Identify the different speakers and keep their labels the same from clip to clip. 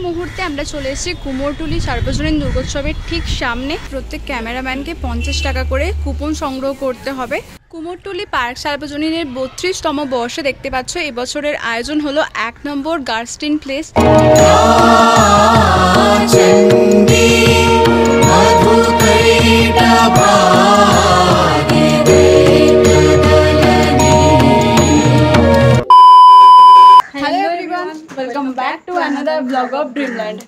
Speaker 1: মুহূর্তে আমরা চলে এসেছি কুমোরটুলি সার্বজনীন দুর্গোৎসবের ঠিক সামনে। প্রত্যেক ক্যামেরাম্যানকে 50 টাকা করে কুপন সংগ্রহ করতে হবে। কুমোরটুলি পার্ক সার্বজনীনের 32তম বর্ষে দেখতে পাচ্ছ এবছরের আয়োজন হলো 1 number Garstin place. Welcome back to another blog of Dreamland.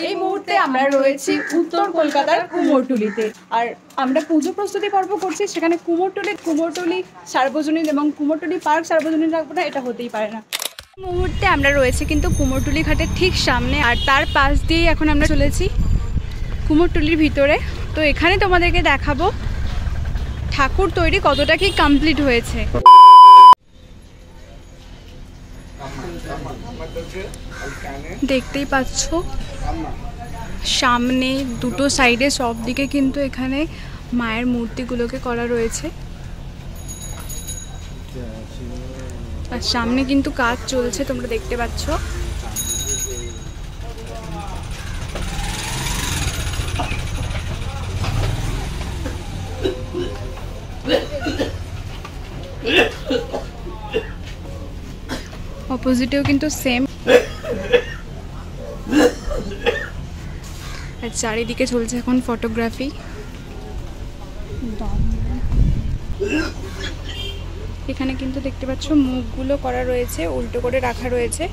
Speaker 1: এই মুহূর্তে আমরা রয়েছি উত্তর কলকাতার কুমোরটুলিতে, আর আমরা পুজো প্রস্তুতি পর্ব করছি সেখানে। কুমোরটুলি সার্বজনীন এবং কুমোরটুলি পার্ক সার্বজনীন রাখবো না, এটা হতেই পারে না। মুহূর্তে আমরা রয়েছি কিন্তু কুমোরটুলি ঘাটের ঠিক সামনে, আর তার পাশ দিয়ে এখন আমরা চলেছি কুমোরটুলির ভিতরে। তো এখানে তোমাদেরকে দেখাবো ঠাকুর তৈরি কতটা কি কমপ্লিট হয়েছে। দেখতেই পাচ্ছ সামনে দুটো সাইডে সব দিকে কিন্তু এখানে মায়ের মূর্তিগুলোকে করা রয়েছে, আর সামনে কিন্তু কাজ চলছে তোমরা দেখতে পাচ্ছ। অপোজিটেও কিন্তু সেম, আর চারিদিকে চলছে এখন ফটোগ্রাফি। এখানে কিন্তু দেখতে পাচ্ছ মুখগুলো করা রয়েছে, উল্টো করে রাখা রয়েছে।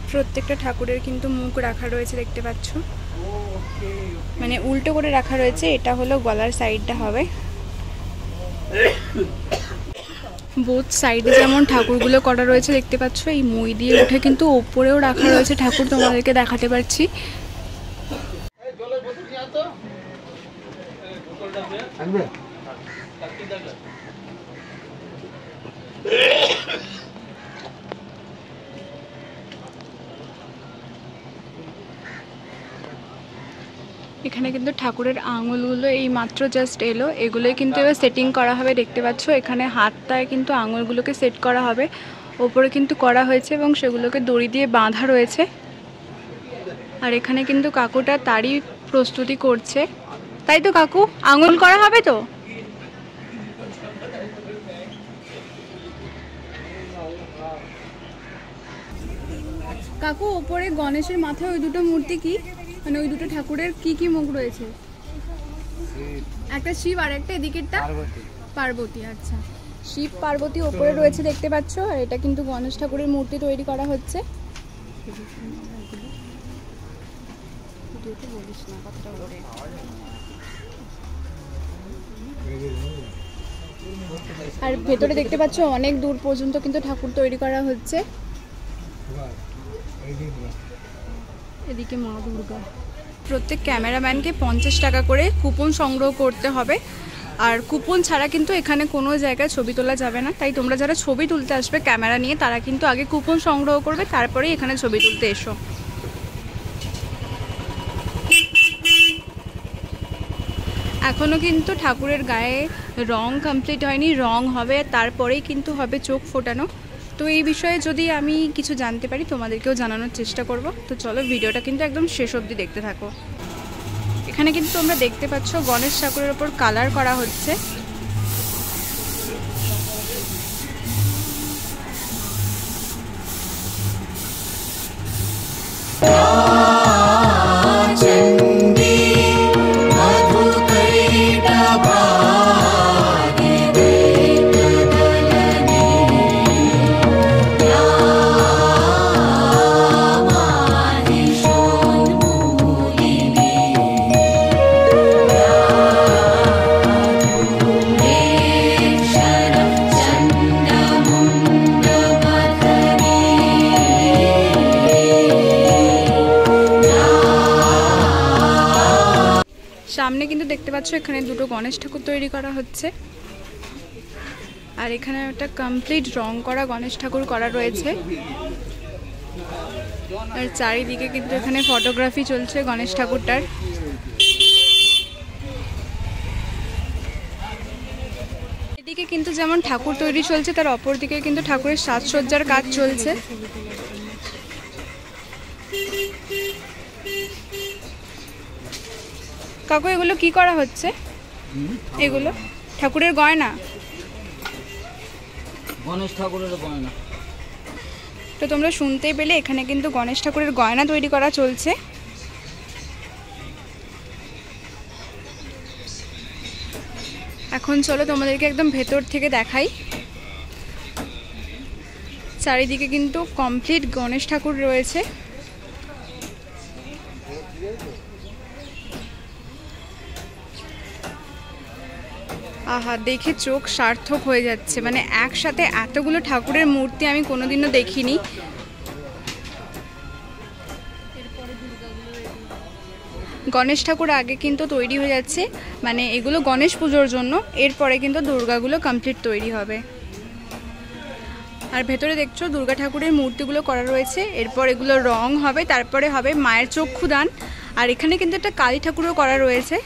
Speaker 1: প্রত্যেকটা ঠাকুরের কিন্তু মুখ রাখা রয়েছে দেখতে পাচ্ছ, মানে উল্টো করে রাখা রয়েছে। এটা হলো গলার সাইডটা হবে। বোথ সাইডে যেমন ঠাকুরগুলো করা রয়েছে দেখতে পাচ্ছ, এই মই দিয়ে উঠে কিন্তু ওপরেও রাখা রয়েছে ঠাকুর, তোমাদেরকে দেখাতে পারছি। এখানে কিন্তু ঠাকুরের আঙুলগুলো এই মাত্র জাস্ট এলো, এগুলোই কিন্তু এবার সেটিং করা হবে দেখতে পাচ্ছ। এখানে হাতটায় কিন্তু আঙুলগুলোকে সেট করা হবে, ওপরে কিন্তু করা হয়েছে এবং সেগুলোকে দড়ি দিয়ে বাঁধা রয়েছে। আর এখানে কিন্তু কাকুটা তারই প্রস্তুতি করছে, তাই তো কাকু? আঙুল করা হবে তো? কাকু ওপরে গণেশের মাথায় ওই দুটো মূর্তি কি, মানে ওই দুটো ঠাকুরের কি কি মুখ রয়েছে? একটা শিব আর একটা এদিকেরটা পার্বতী। আচ্ছা, শিব পার্বতী ওপরে রয়েছে দেখতে পাচ্ছ, আর এটা কিন্তু গণেশ ঠাকুরের মূর্তি তৈরি করা হচ্ছে। আর ভেতরে দেখতে পাচ্ছ অনেক দূর পর্যন্ত কিন্তু ঠাকুর তৈরি করা হচ্ছে। এদিকে মা দুর্গা। প্রত্যেক ক্যামেরাম্যানকে 50 টাকা করে কুপন সংগ্রহ করতে হবে, আর কুপন ছাড়া কিন্তু এখানে কোনো জায়গায় ছবি তোলা যাবে না। তাই তোমরা যারা ছবি তুলতে আসবে ক্যামেরা নিয়ে, তারা কিন্তু আগে কুপন সংগ্রহ করবে, তারপরেই এখানে ছবি তুলতে এসো। এখনও কিন্তু ঠাকুরের গায়ে রং কমপ্লিট হয়নি, রং হবে তারপরেই কিন্তু হবে চোখ ফোটানো। তো এই বিষয়ে যদি আমি কিছু জানতে পারি তোমাদেরকেও জানানোর চেষ্টা করব। তো চলো ভিডিওটা কিন্তু একদম শেষ অবধি দেখতে থাকো। এখানে কিন্তু তোমরা দেখতে পাচ্ছ গণেশ ঠাকুরের ওপর কালার করা হচ্ছে। সামনে কিন্তু দেখতে পাচ্ছ এখানে দুটো গণেশ ঠাকুর তৈরি করা হচ্ছে, আর এখানে একটা কমপ্লিট রং করা গণেশ ঠাকুর করা রয়েছে। আর চারিদিকে কিন্তু এখানে ফটোগ্রাফি চলছে গণেশ ঠাকুরটার। এদিকে কিন্তু যেমন ঠাকুর তৈরি চলছে, তার অপর দিকে কিন্তু ঠাকুরের সাজসজ্জার কাজ চলছে। কাকু এগুলো কি করা হচ্ছে? এগুলো ঠাকুরের গয়না,
Speaker 2: গণেশ ঠাকুরের গয়না।
Speaker 1: তো তোমরা শুনতেই পেলে এখানে কিন্তু গণেশ ঠাকুরের গয়না তৈরি করা চলছে। এখন চলো তোমাদেরকে একদম ভেতর থেকে দেখাই। চারিদিকে কিন্তু কমপ্লিট গণেশ ঠাকুর রয়েছে। আহা, দেখে চোখ সার্থক হয়ে যাচ্ছে। মানে একসাথে এতগুলো ঠাকুরের মূর্তি আমি কোনোদিনও দেখিনি। গণেশ ঠাকুর আগে কিন্তু তৈরি হয়ে যাচ্ছে, মানে এগুলো গণেশ পুজোর জন্য, এরপরে কিন্তু দুর্গাগুলো কমপ্লিট তৈরি হবে। আর ভেতরে দেখছো দুর্গা ঠাকুরের মূর্তিগুলো করা রয়েছে, এরপর এগুলো রং হবে, তারপরে হবে মায়ের চক্ষুদান। আর এখানে কিন্তু একটা কালী ঠাকুরও করা রয়েছে।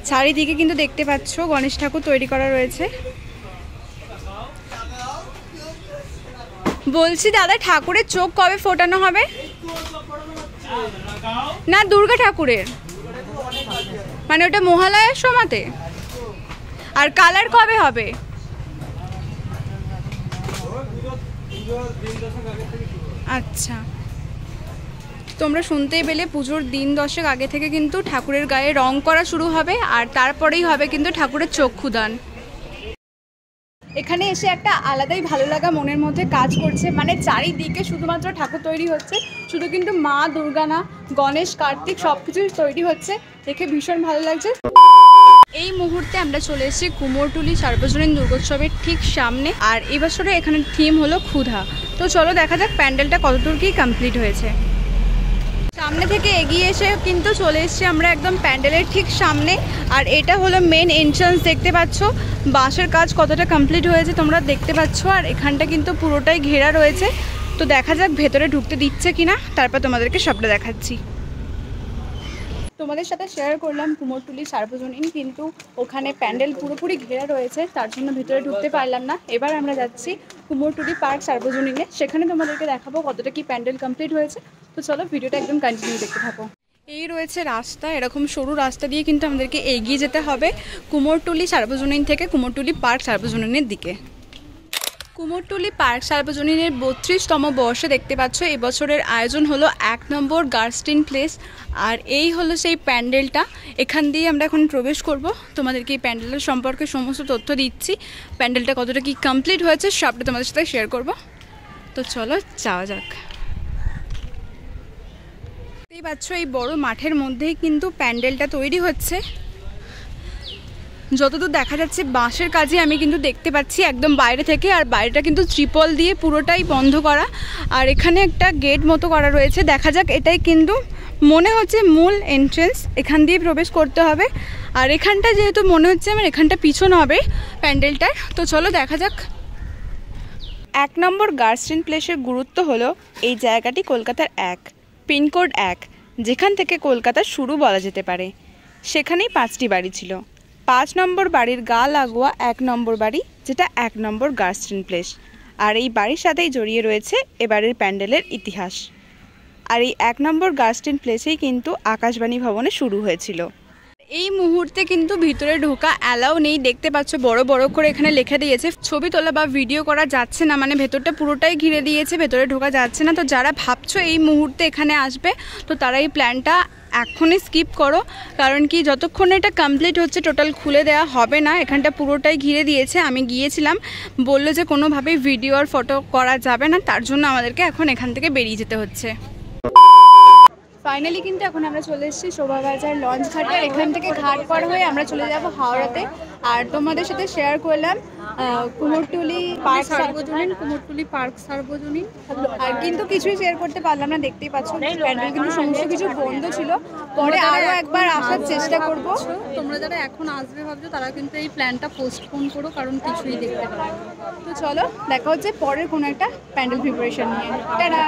Speaker 1: চারিদিকে কিন্তু দেখতে পাচ্ছ গণেশ ঠাকুর তৈরি করা রয়েছে। বলছি দাদা, ঠাকুরের চোখ কবে ফোটানো হবে? না, দুর্গা ঠাকুরের, মানে ওটা মহালয়ার সময়তে। আর কালার কবে হবে? আচ্ছা, তোমরা শুনতেই পেলে পুজোর দিন 10 আগে থেকে কিন্তু ঠাকুরের গায়ে রং করা শুরু হবে, আর তারপরেই হবে কিন্তু ঠাকুরের চক্ষুদান। এখানে এসে একটা আলাদাই ভালো লাগা মনের মধ্যে কাজ করছে। মানে চারিদিকে শুধুমাত্র ঠাকুর তৈরি হচ্ছে, শুধু কিন্তু মা দুর্গা না, গণেশ, কার্তিক সব কিছুই তৈরি হচ্ছে, দেখে ভীষণ ভালো লাগছে। এই মুহূর্তে আমরা চলে এসেছি কুমোরটুলি সার্বজনীন দুর্গোৎসবের ঠিক সামনে। আর এই বছরে এখানে থিম হলো ক্ষুধা। তো চলো দেখা যাক প্যান্ডেলটা কতদূর কি কমপ্লিট হয়েছে। সামনে থেকে এগিয়ে এসে কিন্তু চলে এসেছি আমরা একদম প্যান্ডেলের ঠিক সামনে। আর এটা হলো মেন এন্ট্রান্স, দেখতে পাচ্ছ বাঁশের কাজ কতটা কমপ্লিট হয়েছে তোমরা দেখতে পাচ্ছ। আর এখানটা কিন্তু পুরোটাই ঘেরা রয়েছে। তো দেখা যাক ভেতরে ঢুকতে দিচ্ছে কিনা, তারপর তোমাদেরকে সবটা দেখাচ্ছি। তোমাদের সাথে শেয়ার করলাম কুমোরটুলি সার্বজনীন, কিন্তু ওখানে প্যান্ডেল পুরোপুরি ঘেরা রয়েছে, তার জন্য ভিতরে ঢুকতে পারলাম না। এবার আমরা যাচ্ছি কুমোরটুলি পার্ক সার্বজনীনে, সেখানে তোমাদেরকে দেখাবো কতটা কি প্যান্ডেল কমপ্লিট হয়েছে। তো চলো ভিডিওটা একদম কন্টিনিউ দেখতে থাকো। এই রয়েছে রাস্তা, এরকম সরু রাস্তা দিয়ে কিন্তু আমাদেরকে এগিয়ে যেতে হবে কুমোরটুলি সার্বজনীন থেকে কুমোরটুলি পার্ক সার্বজনীনের দিকে। কুমোরটুলি পার্ক সার্বজনীনের 32তম বর্ষে দেখতে পাচ্ছ এবছরের আয়োজন হলো 1 নম্বর গার্স্টিন প্লেস। আর এই হলো সেই প্যান্ডেলটা, এখান দিয়ে আমরা এখন প্রবেশ করব। তোমাদেরকে এই প্যান্ডেলের সম্পর্কে সমস্ত তথ্য দিচ্ছি, প্যান্ডেলটা কতটা কি কমপ্লিট হয়েছে সবটা তোমাদের সাথে শেয়ার করব। তো চলো যাওয়া যাক। দেখতেই পাচ্ছ এই বড় মাঠের মধ্যেই কিন্তু প্যান্ডেলটা তৈরি হচ্ছে। যতদূর দেখা যাচ্ছে বাঁশের কাজে আমি কিন্তু দেখতে পাচ্ছি একদম বাইরে থেকে। আর বাইরেটা কিন্তু ত্রিপল দিয়ে পুরোটাই বন্ধ করা। আর এখানে একটা গেট মতো করা রয়েছে, দেখা যাক এটাই কিন্তু মনে হচ্ছে মূল এন্ট্রেন্স, এখান দিয়ে প্রবেশ করতে হবে। আর এখানটা যেহেতু মনে হচ্ছে আমার এখানটা পিছন হবে প্যান্ডেলটার, তো চলো দেখা যাক। 1 নম্বর গার্স্টিন প্লেসের গুরুত্ব হলো এই জায়গাটি কলকাতার 1 পিনকোড 1, যেখান থেকে কলকাতা শুরু বলা যেতে পারে। সেখানেই 5টি বাড়ি ছিল। 5 নম্বর বাড়ির গা লাগোয়া 1 নম্বর বাড়ি, যেটা 1 নম্বর গার্স্টিন প্লেস। আর এই বাড়ির সাথেই জড়িয়ে রয়েছে এবারের প্যান্ডেলের ইতিহাস। আর এই 1 নম্বর গার্স্টিন প্লেসেই কিন্তু আকাশবাণী ভবনে শুরু হয়েছিল। এই মুহূর্তে কিন্তু ভিতরে ঢোকা অ্যালাউ নেই, দেখতে পাচ্ছ বড় বড় করে এখানে লিখে দিয়েছে। ছবি তোলা বা ভিডিও করা যাচ্ছে না, মানে ভেতরটা পুরোটাই ঘিরে দিয়েছে, ভেতরে ঢোকা যাচ্ছে না। তো যারা ভাবছো এই মুহূর্তে এখানে আসবে, তো তারা এই প্ল্যানটা এখনই স্কিপ করো, কারণ কি যতক্ষণ এটা কমপ্লিট হচ্ছে টোটাল খুলে দেওয়া হবে না। এখানটা পুরোটাই ঘিরে দিয়েছে। আমি গিয়েছিলাম, বললো যে কোনোভাবেই ভিডিও আর ফটো করা যাবে না, তার জন্য আমাদেরকে এখন এখান থেকে বেরিয়ে যেতে হচ্ছে। ফাইনালি কিন্তু এখন আমরা চলে এসেছি শোভাবাজার লঞ্চ ঘাটে। আর এখান থেকে ঘাট পার হয়ে আমরা চলে যাব হাওড়াতে। আর তোমাদের সাথে শেয়ার করলাম কুমোরটুলি পার্ক সার্বজনীন, কুমোরটুলি পার্ক সার্বজনীন। আর কিন্তু কিছুই শেয়ার করতে পারলাম না, দেখতেই পাচ্ছ প্যান্ডেল কিন্তু সমস্ত কিছু বন্ধ ছিল। পরে আরও একবার আসার চেষ্টা করব।
Speaker 3: তোমরা যারা এখন আসবে ভাবছো তারা কিন্তু এই প্ল্যানটা পোস্টপোন করো, কারণ কিছুই দেখতে পাবে।
Speaker 1: তো চলো দেখা হচ্ছে পরের কোনো একটা প্যান্ডেল প্রিপারেশন নিয়ে। টাটা।